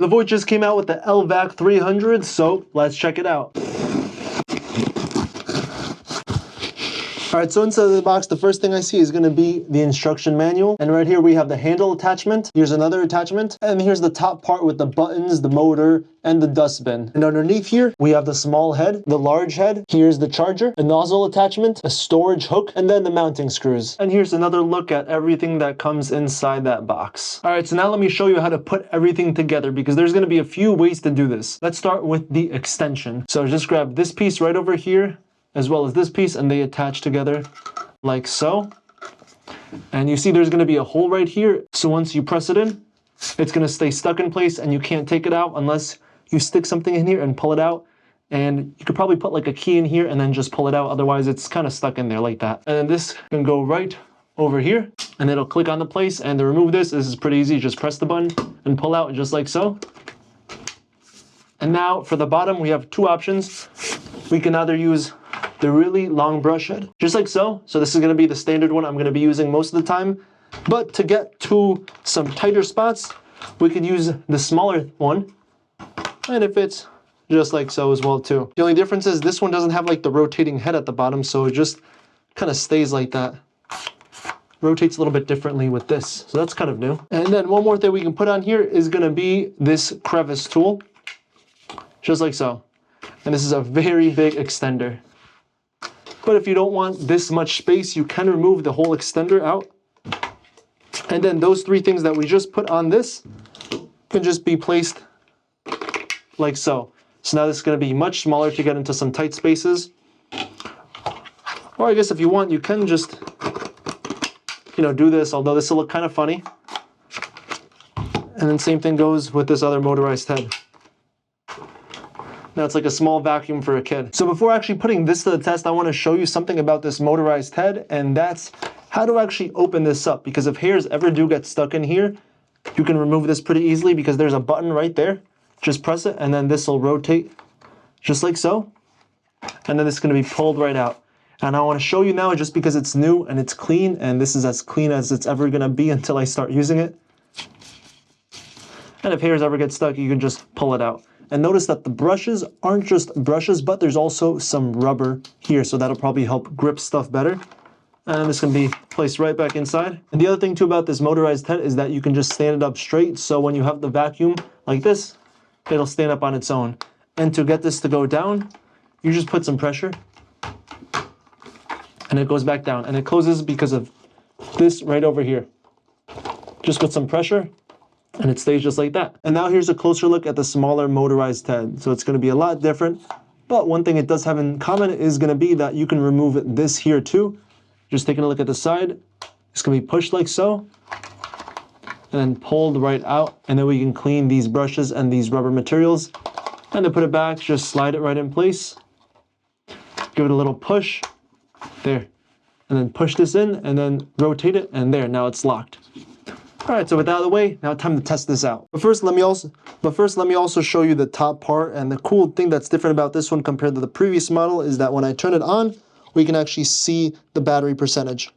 Levoit just came out with the LVAC-300, so let's check it out. Alright, so inside of the box, the first thing I see is going to be the instruction manual. And right here we have the handle attachment. Here's another attachment. And here's the top part with the buttons, the motor, and the dustbin. And underneath here, we have the small head, the large head. Here's the charger, a nozzle attachment, a storage hook, and then the mounting screws. And here's another look at everything that comes inside that box. Alright, so now let me show you how to put everything together because there's going to be a few ways to do this. Let's start with the extension. So just grab this piece right over here, as well as this piece, and they attach together like so. And you see there's going to be a hole right here, so once you press it in, it's going to stay stuck in place and you can't take it out unless you stick something in here and pull it out. And you could probably put like a key in here and then just pull it out, otherwise it's kind of stuck in there like that. And then this can go right over here and it'll click on the place. And to remove this is pretty easy, just press the button and pull out just like so. And now for the bottom we have two options. We can either use the really long brush head, just like so. So this is going to be the standard one I'm going to be using most of the time. But to get to some tighter spots, we could use the smaller one. And it fits just like so as well too. The only difference is this one doesn't have like the rotating head at the bottom, so it just kind of stays like that. Rotates a little bit differently with this. So that's kind of new. And then one more thing we can put on here is going to be this crevice tool. Just like so. And this is a very big extender. But if you don't want this much space, you can remove the whole extender out. And then those three things that we just put on this can just be placed like so. So now this is going to be much smaller to get into some tight spaces. Or I guess if you want, you can just, do this, although this will look kind of funny. And then same thing goes with this other motorized head. Now it's like a small vacuum for a kid. So before actually putting this to the test, I want to show you something about this motorized head, and that's how to actually open this up. Because if hairs ever do get stuck in here, you can remove this pretty easily because there's a button right there. Just press it and then this will rotate just like so. And then it's going to be pulled right out. And I want to show you now just because it's new and it's clean, and this is as clean as it's ever going to be until I start using it. And if hairs ever get stuck, you can just pull it out. And notice that the brushes aren't just brushes, but there's also some rubber here, so that'll probably help grip stuff better. And this can be placed right back inside. And the other thing too about this motorized head is that you can just stand it up straight, so when you have the vacuum like this, it'll stand up on its own. And to get this to go down, you just put some pressure, and it goes back down. And it closes because of this right over here. Just put some pressure, and it stays just like that. And now here's a closer look at the smaller motorized head. So it's going to be a lot different, but one thing it does have in common is going to be that you can remove this here too. Just taking a look at the side, it's going to be pushed like so, and then pulled right out, and then we can clean these brushes and these rubber materials. And to put it back, just slide it right in place, give it a little push, there, and then push this in, and then rotate it, and there, now it's locked. All right, so with that out of the way, now time to test this out. But first, let me also show you the top part. And the cool thing that's different about this one compared to the previous model is that when I turn it on, we can actually see the battery percentage.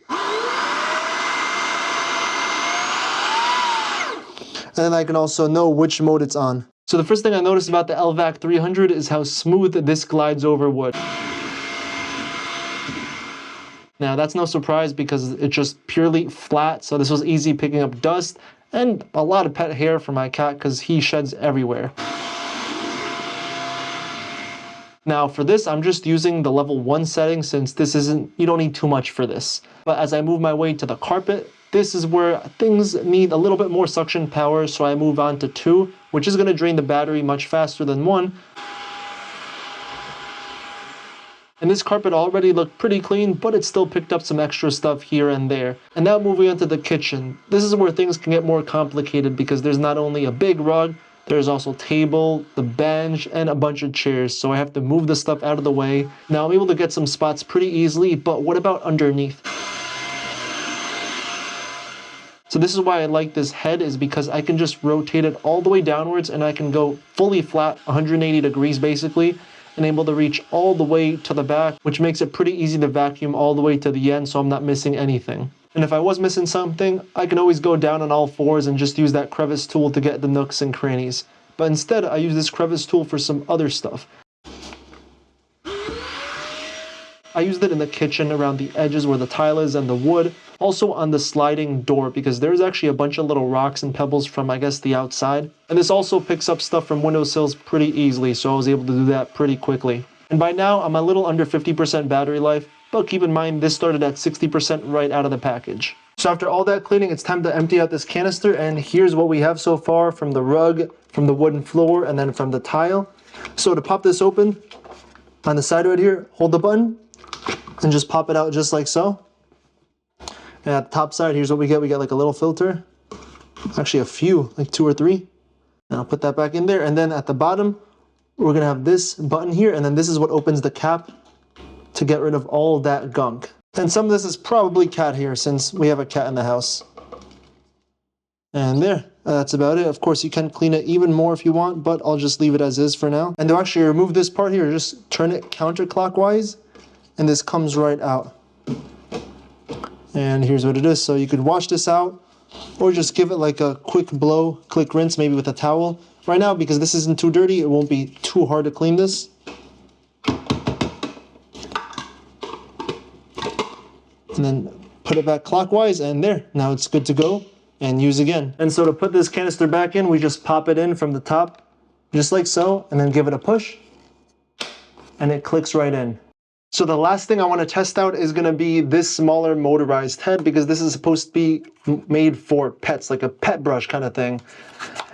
And then I can also know which mode it's on. So the first thing I noticed about the LVAC-300 is how smooth this glides over wood. Now that's no surprise because it's just purely flat, so this was easy picking up dust and a lot of pet hair for my cat because he sheds everywhere. Now for this, I'm just using the level 1 setting since you don't need too much for this. But as I move my way to the carpet, this is where things need a little bit more suction power, so I move on to 2, which is going to drain the battery much faster than 1. And this carpet already looked pretty clean, but it still picked up some extra stuff here and there. And now moving on to the kitchen. This is where things can get more complicated because there's not only a big rug, there's also table, the bench, and a bunch of chairs. So I have to move the stuff out of the way. Now I'm able to get some spots pretty easily, but what about underneath? So this is why I like this head, is because I can just rotate it all the way downwards and I can go fully flat, 180 degrees basically, and able to reach all the way to the back, which makes it pretty easy to vacuum all the way to the end so I'm not missing anything. And if I was missing something, I can always go down on all fours and just use that crevice tool to get the nooks and crannies. But instead, I use this crevice tool for some other stuff. I used it in the kitchen around the edges where the tile is and the wood. Also on the sliding door because there's actually a bunch of little rocks and pebbles from, I guess, the outside. And this also picks up stuff from windowsills pretty easily, so I was able to do that pretty quickly. And by now, I'm a little under 50% battery life, but keep in mind this started at 60% right out of the package. So after all that cleaning, it's time to empty out this canister, and here's what we have so far from the rug, from the wooden floor, and then from the tile. So to pop this open, on the side right here, hold the button, and just pop it out just like so. And at the top side, here's what we get. We get like a little filter. Actually a few, like 2 or 3. And I'll put that back in there. And then at the bottom, we're gonna have this button here, and then this is what opens the cap to get rid of all that gunk. And some of this is probably cat hair since we have a cat in the house. And there, that's about it. Of course, you can clean it even more if you want, but I'll just leave it as is for now. And to actually remove this part here, just turn it counterclockwise, and this comes right out. And here's what it is. So you could wash this out, or just give it like a quick blow, quick rinse, maybe with a towel. Right now, because this isn't too dirty, it won't be too hard to clean this. And then put it back clockwise, and there, now it's good to go and use again. And so to put this canister back in, we just pop it in from the top, just like so, and then give it a push, and it clicks right in. So the last thing I want to test out is going to be this smaller motorized head, because this is supposed to be made for pets, like a pet brush kind of thing.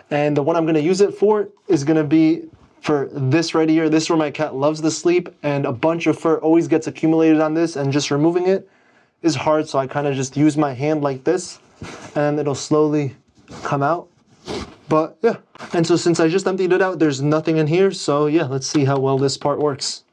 And the one I'm going to use it for is going to be for this right here. This is where my cat loves to sleep, and a bunch of fur always gets accumulated on this, and just removing it is hard, so I kind of just use my hand like this, and it'll slowly come out. But yeah, and so since I just emptied it out, there's nothing in here, so yeah, let's see how well this part works.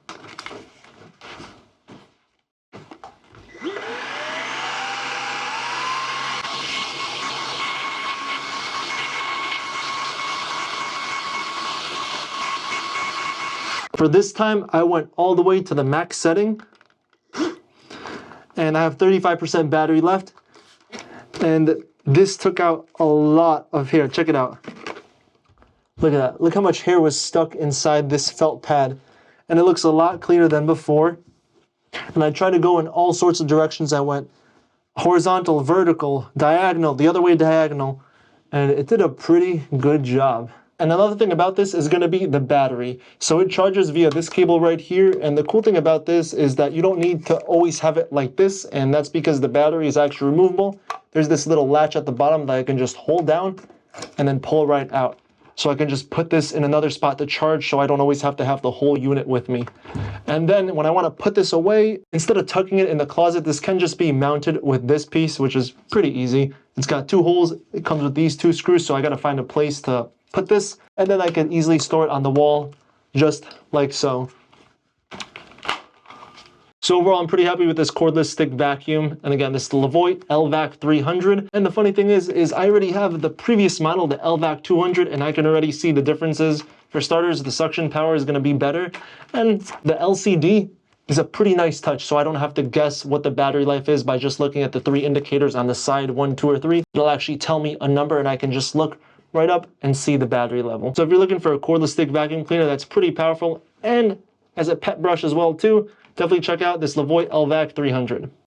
For this time, I went all the way to the max setting, and I have 35% battery left, and this took out a lot of hair. Check it out. Look at that. Look how much hair was stuck inside this felt pad, and it looks a lot cleaner than before. And I tried to go in all sorts of directions. I went horizontal, vertical, diagonal, the other way diagonal, and it did a pretty good job. And another thing about this is going to be the battery. So it charges via this cable right here, and the cool thing about this is that you don't need to always have it like this, and that's because the battery is actually removable. There's this little latch at the bottom that I can just hold down and then pull right out. So I can just put this in another spot to charge, so I don't always have to have the whole unit with me. And then when I want to put this away, instead of tucking it in the closet, this can just be mounted with this piece, which is pretty easy. It's got 2 holes. It comes with these 2 screws, so I got to find a place to put this, and then I can easily store it on the wall, just like so. So overall, I'm pretty happy with this cordless stick vacuum. And again, this is the Levoit LVAC-300. And the funny thing is I already have the previous model, the LVAC-200, and I can already see the differences. For starters, the suction power is going to be better, and the LCD is a pretty nice touch, so I don't have to guess what the battery life is by just looking at the 3 indicators on the side, 1, 2, or 3. It'll actually tell me a number, and I can just look right up and see the battery level. So if you're looking for a cordless stick vacuum cleaner that's pretty powerful and as a pet brush as well too, definitely check out this Levoit LVAC-300.